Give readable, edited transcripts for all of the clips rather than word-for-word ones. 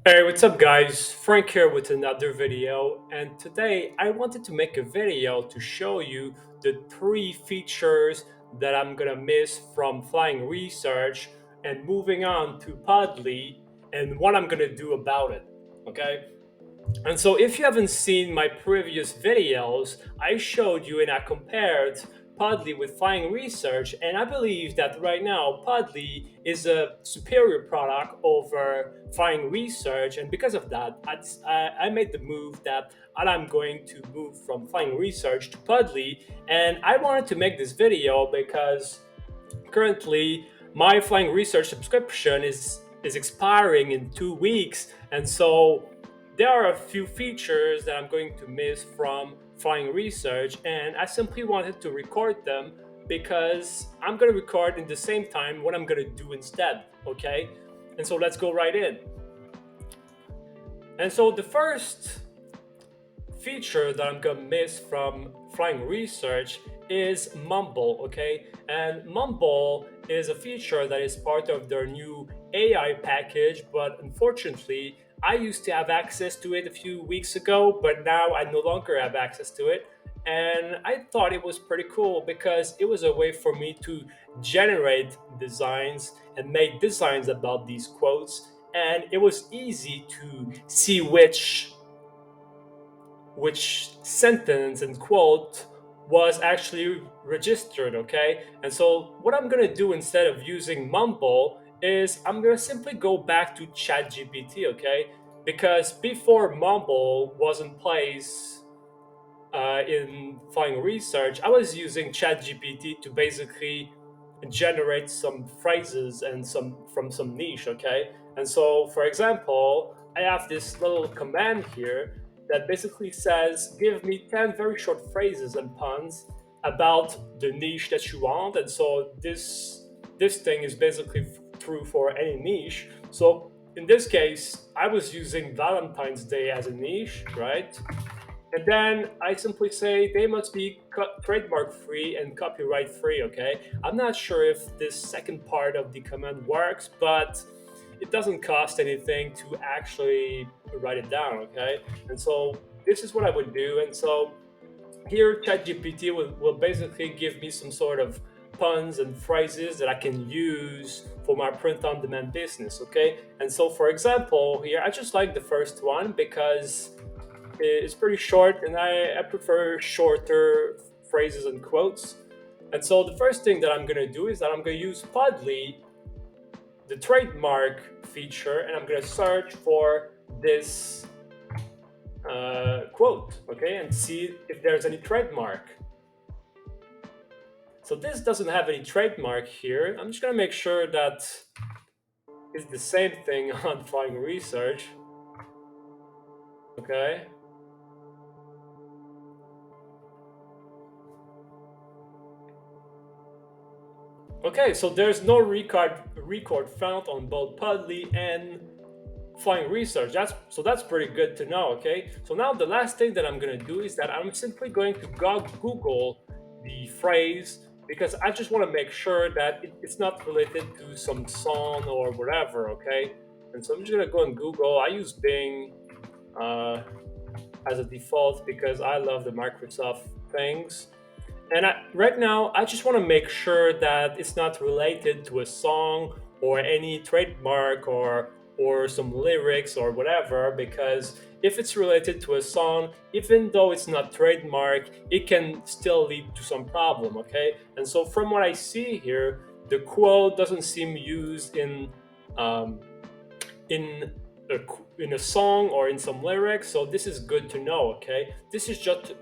Hey, what's up, guys? Frank here with another video, and today I wanted to make a video to show you the three features that I'm gonna miss from flying research and moving on to Podly and what I'm gonna do about it. Okay, and so if you haven't seen my previous videos, I showed you and I compared Podly with Flying Research, and I believe that right now Podly is a superior product over Flying Research, and because of that, I made the move that I'm going to move from Flying Research to Podly, and I wanted to make this video because currently my Flying Research subscription is expiring in 2 weeks, and so there are a few features that I'm going to miss from Flying Research, and I simply wanted to record them because I'm going to record in the same time what I'm going to do instead. Okay, and so let's go right in. And so the first feature that I'm gonna miss from Flying Research is Mumble, okay? And Mumble is a feature that is part of their new AI package, but unfortunately, I used to have access to it a few weeks ago, but now I no longer have access to it. And I thought it was pretty cool because it was a way for me to generate designs and make designs about these quotes. And it was easy to see which sentence and quote was actually registered, okay? And so what I'm gonna do instead of using Mumble is I'm gonna simply go back to ChatGPT, okay? Because before Mumble was in place in Flying Research, I was using ChatGPT to basically generate some phrases and some from some niche, okay? And so, for example, I have this little command here that basically says, "Give me 10 very short phrases and puns about the niche that you want." And so this thing is basically true for any niche. So in this case, I was using Valentine's Day as a niche, right? And then I simply say they must be trademark free and copyright free, okay? I'm not sure if this second part of the command works, but it doesn't cost anything to actually write it down, okay? And so this is what I would do. And so here ChatGPT will basically give me some sort of puns and phrases that I can use for my print on demand business, okay? And so for example, here I just like the first one because it's pretty short, and I prefer shorter phrases and quotes. And so the first thing that I'm gonna do is that I'm gonna use Podly, the trademark feature, and I'm gonna search for this quote, okay, and see if there's any trademark. So this doesn't have any trademark here. I'm just gonna make sure that it's the same thing on Flying Research, okay. Okay, so there's no record found on both Podly and Flying Research. That's pretty good to know. Okay, so now the last thing that I'm gonna do is that I'm simply going to Google the phrase because I just want to make sure that it's not related to some song or whatever. Okay, and so I'm just gonna go and Google. I use Bing uh, as a default because I love the Microsoft things. And right now, I just want to make sure that it's not related to a song or any trademark or some lyrics or whatever. Because if it's related to a song, even though it's not trademark, it can still lead to some problem. Okay, and so from what I see here, the quote doesn't seem used um, in a, in a song or in some lyrics. So this is good to know. Okay, this is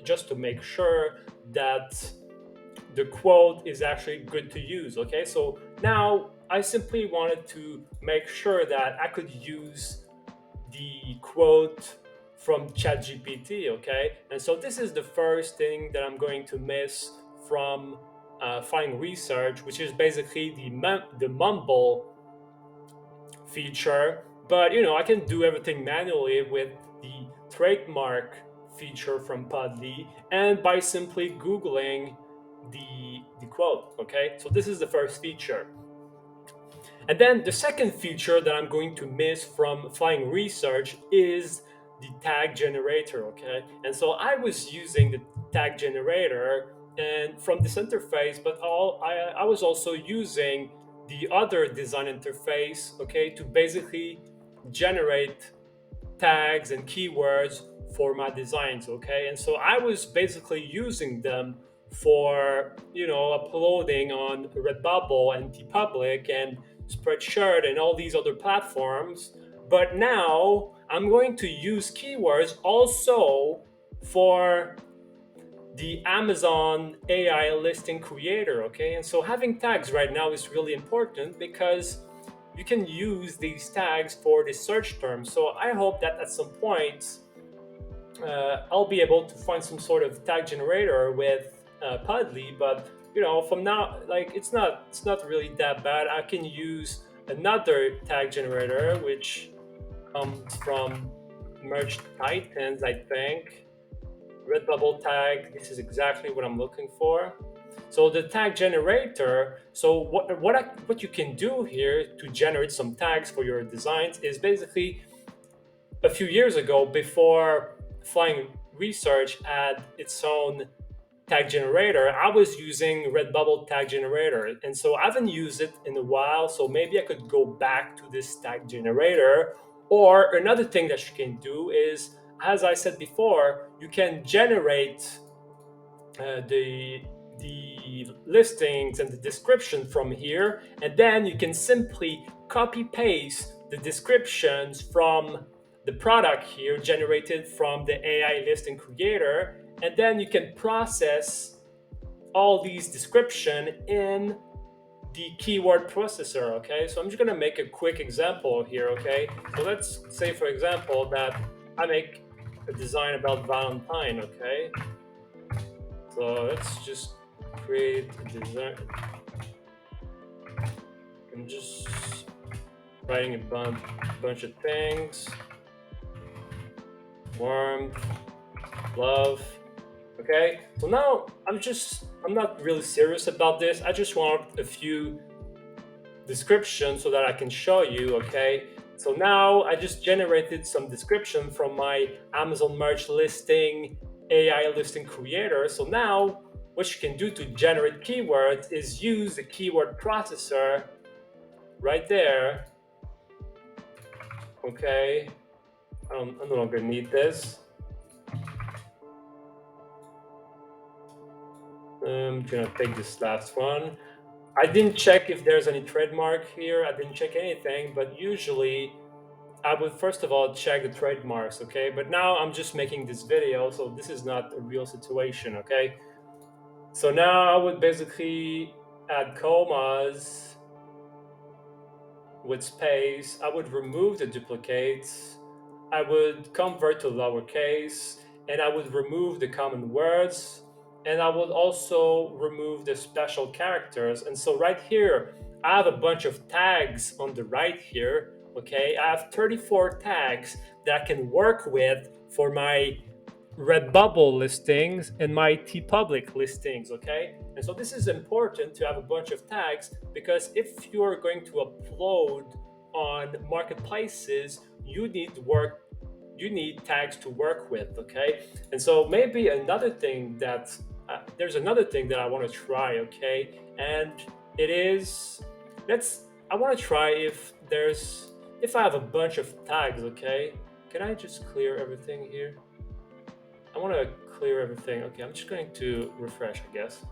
just to make sure that the quote is actually good to use. Okay, so now I simply wanted to make sure that I could use the quote from ChatGPT. Okay, and so this is the first thing that I'm going to miss from Flying Research, which is basically the Mumble feature. But I can do everything manually with the trademark feature from Podly and by simply Googling the quote. Okay, so this is the first feature. And then the second feature that I'm going to miss from flying research is the tag generator, okay? And so I was using the tag generator and from this interface, but I was also using the other design interface, okay, to basically generate tags and keywords for my designs, okay? And so I was basically using them for, uploading on Redbubble and TeePublic and Spreadshirt and all these other platforms. But now I'm going to use keywords also for the Amazon AI listing creator, okay? And so having tags right now is really important because you can use these tags for the search terms. So I hope that at some point I'll be able to find some sort of tag generator with Podly, but from now, like it's not really that bad. I can use another tag generator which comes from Merge Titans, I think. Redbubble tag. This is exactly what I'm looking for. So the tag generator. So what you can do here to generate some tags for your designs is basically a few years ago, before Flying Research had its own tag generator, I was using Redbubble tag generator, and so I haven't used it in a while. So maybe I could go back to this tag generator. Or another thing that you can do is, as I said before, you can generate the listings and the description from here, and then you can simply copy paste the descriptions from the product here generated from the AI listing creator, and then you can process all these description in the keyword processor. Okay, so I'm just gonna make a quick example here. Okay, so let's say for example that I make a design about Valentine. Okay, so let's just create a design. I'm just writing a bunch of things. Warmth, love. Okay, so now I'm not really serious about this. I just want a few descriptions so that I can show you. Okay, so now I just generated some description from my Amazon merch listing AI listing creator. So now what you can do to generate keywords is use the keyword processor right there. Okay, I no longer need this. I'm gonna take this last one. I didn't check if there's any trademark here. I didn't check anything, but usually I would first of all check the trademarks, okay? But now I'm just making this video, so this is not a real situation, okay? So now I would basically add commas with space. I would remove the duplicates. I would convert to lowercase, and I would remove the common words, and I would also remove the special characters. And so right here, I have a bunch of tags on the right here. Okay, I have 34 tags that I can work with for my Redbubble listings and my TeePublic listings, okay? And so this is important to have a bunch of tags, because if you're going to upload on marketplaces, you need tags to work with, okay? And so maybe another thing that there's another thing that I want to try, okay? And it is, I want to try if I have a bunch of tags, okay? Can I just clear everything here? I want to clear everything. Okay, I'm just going to refresh, I guess.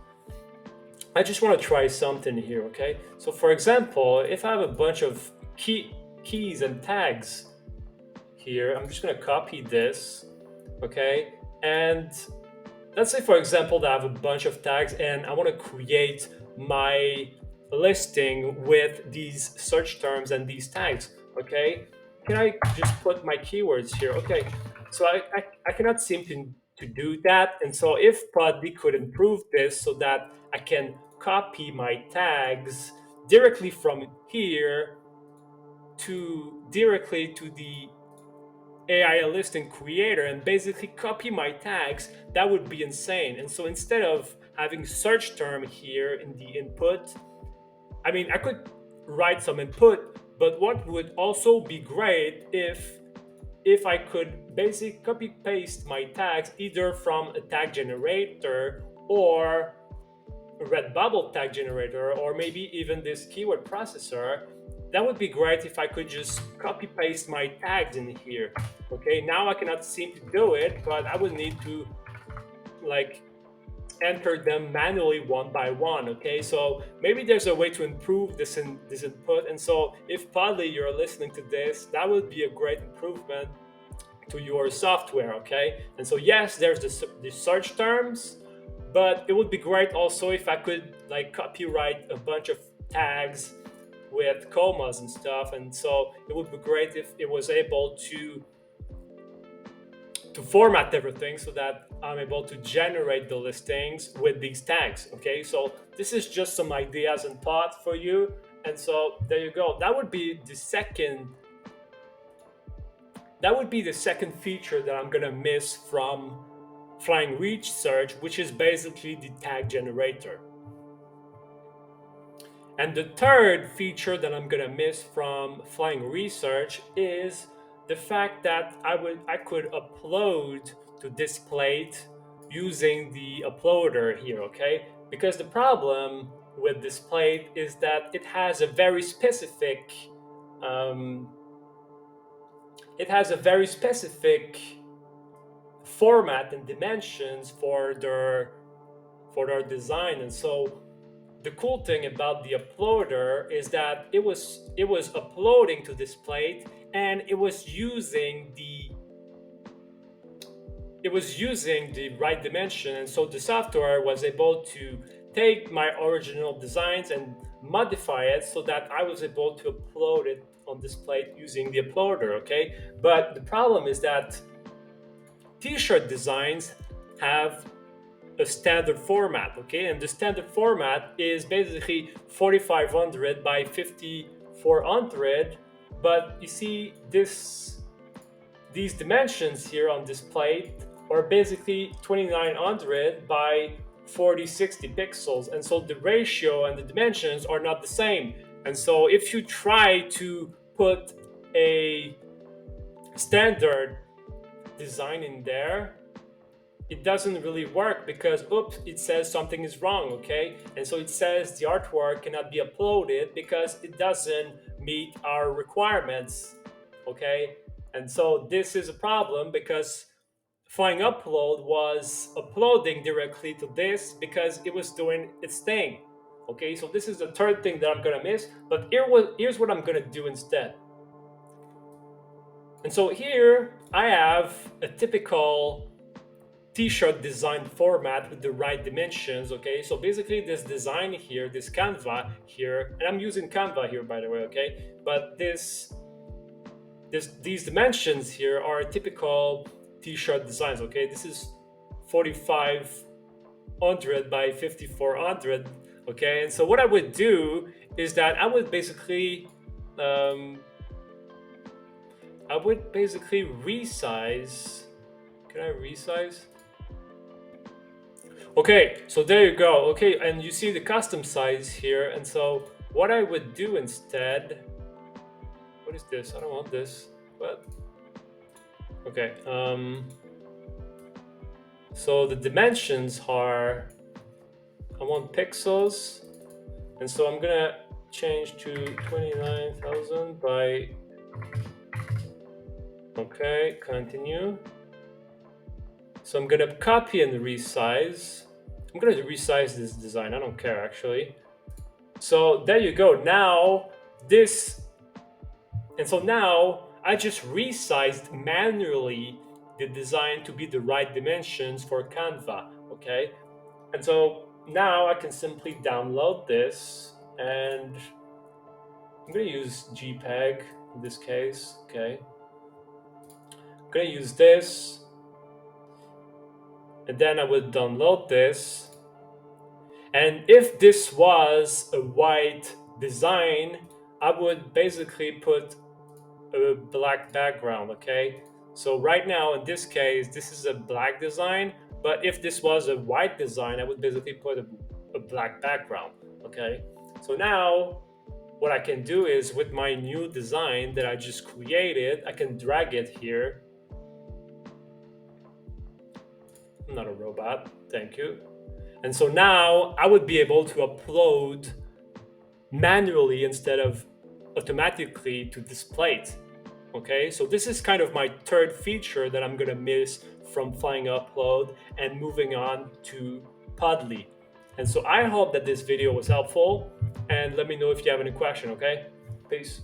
I just want to try something here, okay? So for example, if I have a bunch of keys and tags here, I'm just going to copy this, okay? And let's say, for example, that I have a bunch of tags and I want to create my listing with these search terms and these tags, okay? Can I just put my keywords here? Okay, so I cannot seem to do that. And so if Podly could improve this so that I can copy my tags directly from here directly to the AI listing creator and basically copy my tags, that would be insane. And so instead of having search term here in the input, I mean, write some input. But what would also be great if I could basically copy paste my tags either from a tag generator or a Redbubble tag generator, or maybe even this keyword processor. That would be great if I could just copy paste my tags in here. Okay, now I cannot seem to do it, but I would need to like enter them manually one by one. Okay, so maybe there's a way to improve this input. And so if Podly you're listening to this, that would be a great improvement to your software. Okay, and so yes, there's the search terms, but it would be great also if I could like copyright a bunch of tags with commas and stuff. And so it would be great if it was able to format everything so that I'm able to generate the listings with these tags. Okay, so this is just some ideas and thoughts for you. And so there you go. That would be the second feature that I'm gonna miss from Flying Reach Search, which is basically the tag generator. And the third feature that I'm gonna miss from Flying Research is the fact that I could upload to this plate using the uploader here, okay? Because the problem with this plate is that um, it has a very specific format and dimensions for their design. And so the cool thing about the uploader is that it was uploading to this plate, and it was using the right dimension. And so the software was able to take my original designs and modify it so that I was able to upload it on this plate using the uploader. Okay, but the problem is that t-shirt designs have a standard format. Okay, and the standard format is basically 4500 by 5400. But you see, these dimensions here on this plate are basically 2900 by 4060 pixels, and so the ratio and the dimensions are not the same. And so if you try to put a standard design in there, it doesn't really work because oops, it says something is wrong. Okay, and so it says the artwork cannot be uploaded because it doesn't meet our requirements. Okay, and so this is a problem because Flying Upload was uploading directly to this because it was doing its thing. Okay, so this is the third thing that I'm gonna miss, but here's what I'm gonna do instead. And so here I have a typical t-shirt design format with the right dimensions. Okay, so basically this design here, this Canva here, and I'm using Canva here, by the way. Okay, but these dimensions here are typical t-shirt designs. Okay, this is 4500 by 5400. Okay, and so what I would do is that um, I would basically resize. Can I resize? Okay, so there you go. Okay, and you see the custom size here. And so what I would do instead, what is this? I don't want this. What? Okay. So the dimensions are, I want pixels, and so I'm gonna change to 29,000 by. Okay, continue. So I'm gonna copy and resize. I'm gonna resize this design. I don't care actually. So there you go. Now this, and so now I just resized manually the design to be the right dimensions for Canva. Okay, and so now I can simply download this, and I'm gonna use JPEG in this case. Okay, I'm gonna use this, and then I would download this. And if this was a white design, I would basically put a black background. Okay, so right now in this case this is a black design, but if this was a white design I would basically put a black background. Okay, so now what I can do is with my new design that I just created, I can drag it here. I'm not a robot, thank you. And so now I would be able to upload manually instead of automatically to display it. Okay, so this is kind of my third feature that I'm gonna miss from Flying Upload and moving on to Podly. And so I hope that this video was helpful, and let me know if you have any question, okay? Peace.